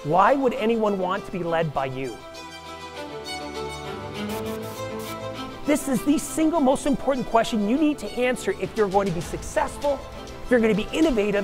Why would anyone want to be led by you? This is the single most important question you need to answer if you're going to be successful, if you're going to be innovative,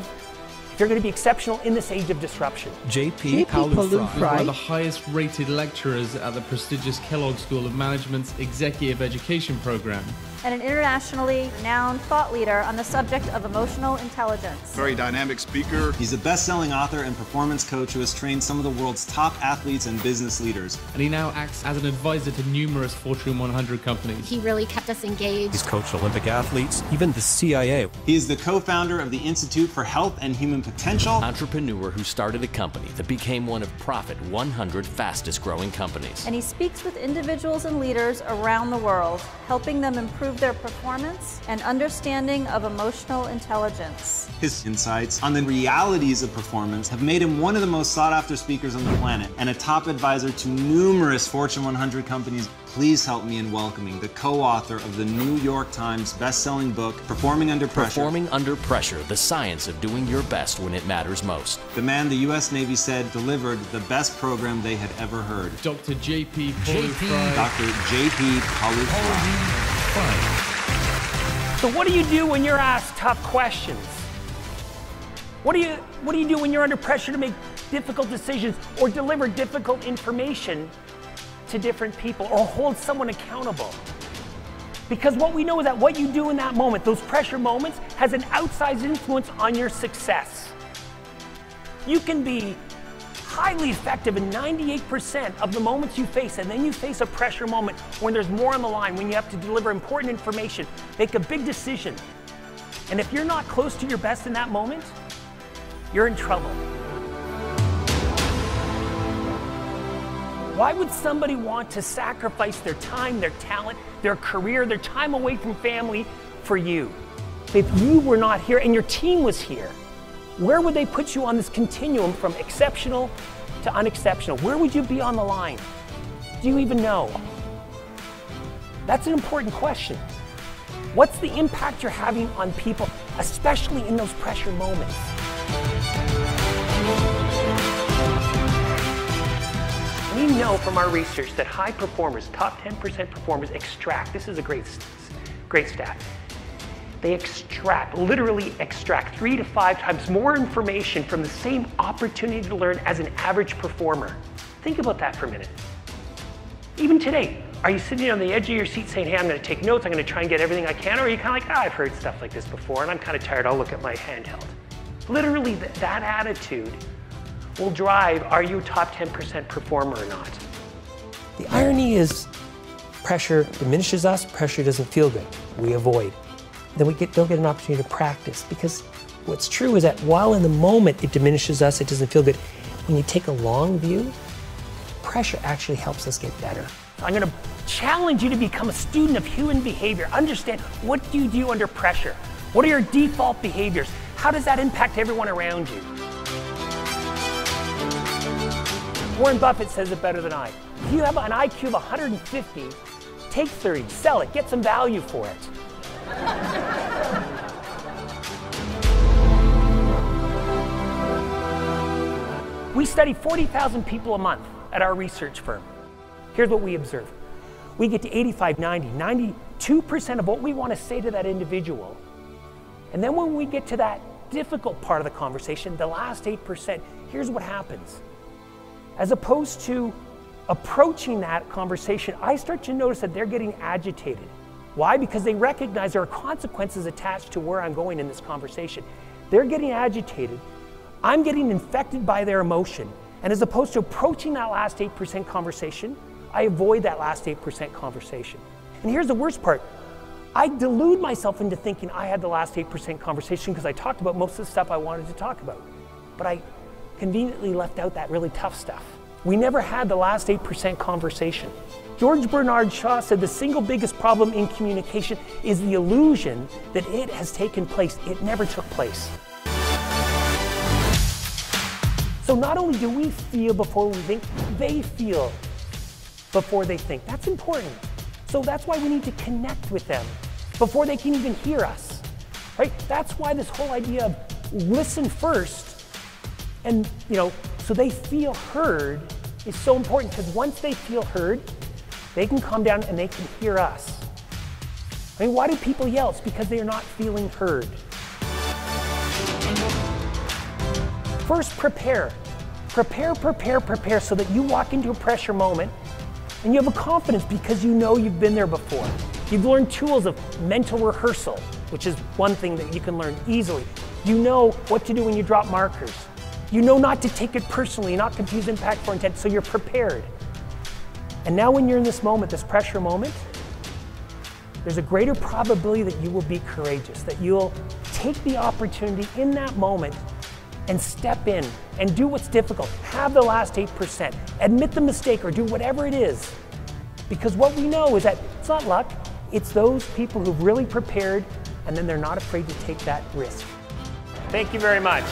if you're going to be exceptional in this age of disruption. JP Pawliw-Fry, one of the highest rated lecturers at the prestigious Kellogg School of Management's Executive Education Program. And an internationally renowned thought leader on the subject of emotional intelligence. Very dynamic speaker. He's a best-selling author and performance coach who has trained some of the world's top athletes and business leaders. And he now acts as an advisor to numerous Fortune 100 companies. He really kept us engaged. He's coached Olympic athletes, even the CIA. He is the co-founder of the Institute for Health and Human Potential. Entrepreneur who started a company that became one of Profit 100 fastest growing companies. And he speaks with individuals and leaders around the world, helping them improve their performance and understanding of emotional intelligence. His insights on the realities of performance have made him one of the most sought-after speakers on the planet and a top advisor to numerous Fortune 100 companies. Please help me in welcoming the co-author of the New York Times best-selling book, Performing Under Pressure. Performing Under Pressure, the science of doing your best when it matters most. The man the U.S. Navy said delivered the best program they had ever heard. Dr. JP Pawliw-Fry. Dr. JP Pawliw-Fry. So what do you do when you're asked tough questions? What do you do when you're under pressure to make difficult decisions or deliver difficult information to different people or hold someone accountable? Because what we know is that what you do in that moment, those pressure moments, has an outsized influence on your success. You can be highly effective in 98% of the moments you face, and then you face a pressure moment when there's more on the line, when you have to deliver important information, make a big decision. And if you're not close to your best in that moment, you're in trouble. Why would somebody want to sacrifice their time, their talent, their career, their time away from family for you? If you were not here and your team was here, where would they put you on this continuum from exceptional to unexceptional? Where would you be on the line? Do you even know? That's an important question. What's the impact you're having on people, especially in those pressure moments? We know from our research that high performers, top 10% performers extract, this is a great stat, they literally extract 3 to 5 times more information from the same opportunity to learn as an average performer. Think about that for a minute. Even today, are you sitting on the edge of your seat saying, hey, I'm going to take notes, I'm going to try and get everything I can, or are you kind of like, I've heard stuff like this before and I'm kind of tired, I'll look at my handheld. Literally, that attitude will drive, are you a top 10% performer or not? The irony is pressure diminishes us, pressure doesn't feel good. We avoid. Then we don't get an opportunity to practice, because what's true is that while in the moment it diminishes us, it doesn't feel good, when you take a long view, pressure actually helps us get better. So I'm going to challenge you to become a student of human behavior. Understand, what do you do under pressure? What are your default behaviors? How does that impact everyone around you? Warren Buffett says it better than I. If you have an IQ of 150, take 30, sell it, get some value for it. We study 40,000 people a month at our research firm. Here's what we observe. We get to 85, 90, 92% of what we want to say to that individual. And then when we get to that difficult part of the conversation, the last 8%, here's what happens. As opposed to approaching that conversation, I start to notice that they're getting agitated. Why? Because they recognize there are consequences attached to where I'm going in this conversation. They're getting agitated. I'm getting infected by their emotion. And as opposed to approaching that last 8% conversation, I avoid that last 8% conversation. And here's the worst part. I delude myself into thinking I had the last 8% conversation because I talked about most of the stuff I wanted to talk about. But I conveniently left out that really tough stuff. We never had the last 8% conversation. George Bernard Shaw said the single biggest problem in communication is the illusion that it has taken place. It never took place. So not only do we feel before we think, they feel before they think. That's important. So that's why we need to connect with them before they can even hear us, right? That's why this whole idea of listen first and, so they feel heard is so important, because once they feel heard, they can calm down and they can hear us. I mean, why do people yell? It's because they are not feeling heard. First, prepare. Prepare, prepare, prepare so that you walk into a pressure moment and you have a confidence because you know you've been there before. You've learned tools of mental rehearsal, which is one thing that you can learn easily. You know what to do when you drop markers. You know not to take it personally, not confuse impact for intent, so you're prepared. And now when you're in this moment, this pressure moment, there's a greater probability that you will be courageous, that you'll take the opportunity in that moment and step in and do what's difficult. Have the last 8%. Admit the mistake or do whatever it is. Because what we know is that it's not luck, it's those people who've really prepared and then they're not afraid to take that risk. Thank you very much.